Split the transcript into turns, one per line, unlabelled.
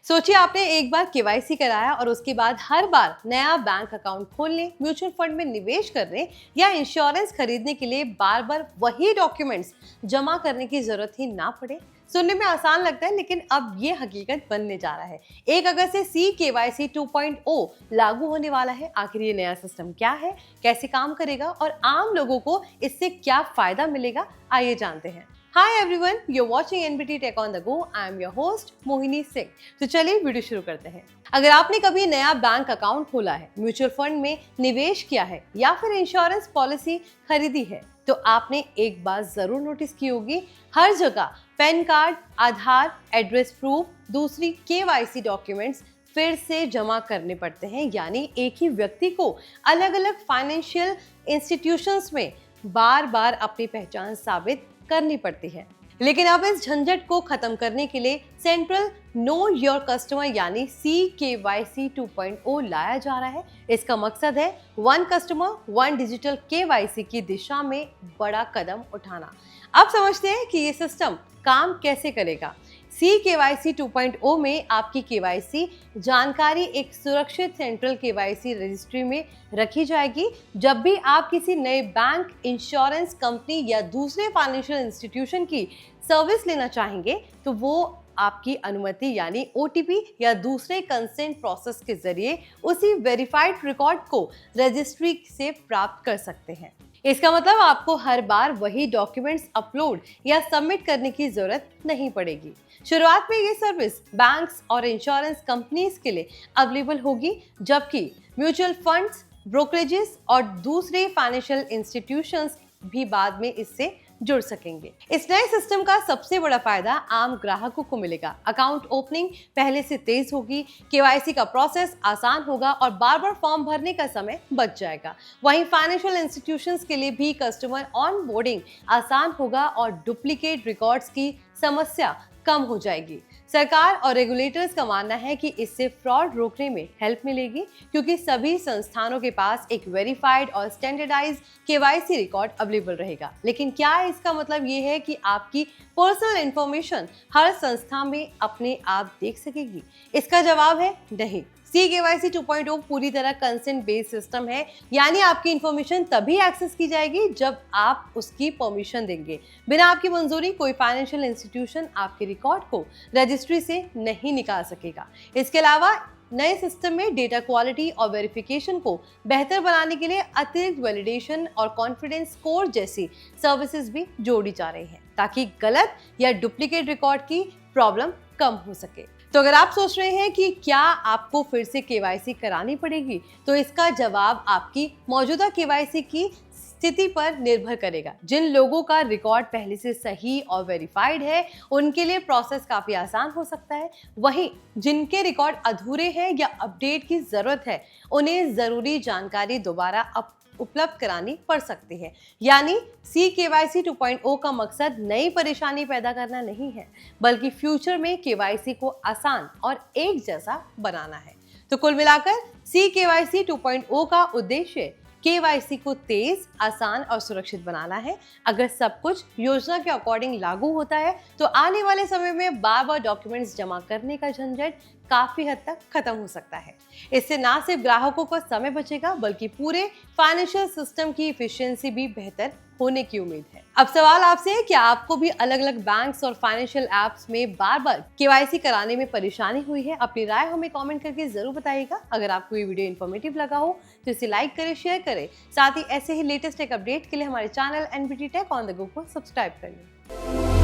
सोचिए आपने एक बार केवाईसी कराया और उसके बाद हर बार नया बैंक अकाउंट खोलने, म्यूचुअल फंड में निवेश करने या इंश्योरेंस खरीदने के लिए बार बार वही डॉक्यूमेंट्स जमा करने की जरूरत ही ना पड़े। सुनने में आसान लगता है, लेकिन अब ये हकीकत बनने जा रहा है। 1 अगस्त से सी केवाईसी 2.0 लागू होने वाला है। आखिर ये नया सिस्टम क्या है, कैसे काम करेगा और आम लोगों को इससे क्या फायदा मिलेगा, आइए जानते हैं। Hi everyone, you're watching NBT Tech on the Go. I am your host Mohini Singh. तो चलिए वीडियो शुरू करते हैं। अगर आपने कभी नया बैंक अकाउंट खोला है, म्यूचुअल फंड में निवेश किया है या फिर इंश्योरेंस पॉलिसी खरीदी है, तो आपने एक बात जरूर नोटिस की होगी, हर जगह पैन कार्ड, आधार, एड्रेस प्रूफ, दूसरी केवाईसी डॉक्यूमेंट्स फिर से जमा करने पड़ते हैं। यानी एक ही व्यक्ति को अलग अलग फाइनेंशियल इंस्टीट्यूशंस में बार बार अपनी पहचान साबित करनी पड़ती है। लेकिन अब इस झंझट को खत्म करने के लिए सेंट्रल नो योर कस्टमर यानी CKYC 2.0 लाया जा रहा है। इसका मकसद है one customer one digital KYC की दिशा में बड़ा कदम उठाना। अब समझते हैं कि ये सिस्टम काम कैसे करेगा। CKYC 2.0 में आपकी केवाईसी जानकारी एक सुरक्षित सेंट्रल केवाईसी रजिस्ट्री में रखी जाएगी। जब भी आप किसी नए बैंक, इंश्योरेंस कंपनी या दूसरे फाइनेंशियल इंस्टीट्यूशन की सर्विस लेना चाहेंगे, तो वो आपकी अनुमति यानी OTP या दूसरे कंसेंट प्रोसेस के जरिए उसी वेरीफाइड रिकॉर्ड को रजिस्ट्री से प्राप्त कर सकते हैं। इसका मतलब आपको हर बार वही डॉक्यूमेंट्स अपलोड या सबमिट करने की जरूरत नहीं पड़ेगी। शुरुआत में ये सर्विस बैंक्स और इंश्योरेंस कंपनीज के लिए अवेलेबल होगी, जबकि म्यूचुअल फंड्स, ब्रोकरेजेस और दूसरे फाइनेंशियल इंस्टीट्यूशंस भी बाद में इससे जुड़ सकेंगे। इस नए सिस्टम का सबसे बड़ा फायदा आम ग्राहकों को मिलेगा। अकाउंट ओपनिंग पहले से तेज होगी, केवाईसी का प्रोसेस आसान होगा और बार बार फॉर्म भरने का समय बच जाएगा। वहीं फाइनेंशियल इंस्टीट्यूशंस के लिए भी कस्टमर ऑनबोर्डिंग आसान होगा और डुप्लीकेट रिकॉर्ड्स की समस्या कम हो जाएगी। सरकार और रेगुलेटर्स का मानना है कि इससे फ्रॉड रोकने में हेल्प मिलेगी, क्योंकि सभी संस्थानों के पास एक वेरीफाइड और स्टैंडर्डाइज्ड केवाईसी रिकॉर्ड अवेलेबल रहेगा। लेकिन क्या इसका मतलब ये है कि आपकी पर्सनल इंफॉर्मेशन हर संस्था में अपने आप देख सकेगी? इसका जवाब है नहीं। CKYC 2.0 पूरी तरह कंसेंट बेस्ड सिस्टम है, यानी आपकी इंफॉर्मेशन तभी एक्सेस की जाएगी जब आप उसकी परमिशन देंगे। बिना आपकी मंजूरी कोई फाइनेंशियल इंस्टीट्यूशन आपके रिकॉर्ड को रजिस्ट्री से नहीं निकाल सकेगा। इसके अलावा नए सिस्टम में डेटा क्वालिटी और वेरिफिकेशन को बेहतर बनाने के लिए अतिरिक्त वैलिडेशन और कॉन्फिडेंस स्कोर जैसी सर्विसेज भी जोड़ी जा रही हैं, ताकि गलत या डुप्लीकेट रिकॉर्ड की प्रॉब्लम कम हो सके। तो अगर आप सोच रहे हैं कि क्या आपको फिर से केवाईसी करानी पड़ेगी, तो इसका जवाब आपकी मौजूदा केवाईसी की स्थिति पर निर्भर करेगा। जिन लोगों का रिकॉर्ड पहले से सही और वेरीफाइड है, उनके लिए प्रोसेस काफी आसान हो सकता है। वहीं जिनके रिकॉर्ड अधूरे हैं या अपडेट की जरूरत है, उन्हें जरूरी जानकारी दोबारा उपलब्ध करानी पड़ सकती है। यानी CKYC 2.0 का मकसद नई परेशानी पैदा करना नहीं है, बल्कि फ्यूचर में केवाईसी को आसान और एक जैसा बनाना है। तो कुल मिलाकर CKYC 2.0 का उद्देश्य केवाईसी को तेज, आसान और सुरक्षित बनाना है। अगर सब कुछ योजना के अकॉर्डिंग लागू होता है, तो आने वाले समय में बार बार डॉक्यूमेंट्स जमा करने का झंझट काफी हद तक खत्म हो सकता है। इससे ना सिर्फ ग्राहकों का समय बचेगा, बल्कि पूरे फाइनेंशियल सिस्टम की एफिशिएंसी भी बेहतर होने की उम्मीद है। अब सवाल आपसे है कि आपको भी अलग अलग बैंक्स और फाइनेंशियल एप्स में बार बार केवाईसी कराने में परेशानी हुई है? अपनी राय हमें कमेंट करके जरूर बताइएगा। अगर आपको ये वीडियो इन्फॉर्मेटिव लगा हो तो इसे लाइक करें, शेयर करें। साथ ही ऐसे ही लेटेस्ट टेक अपडेट के लिए हमारे channel NBT Tech on the Go को सब्सक्राइब करें।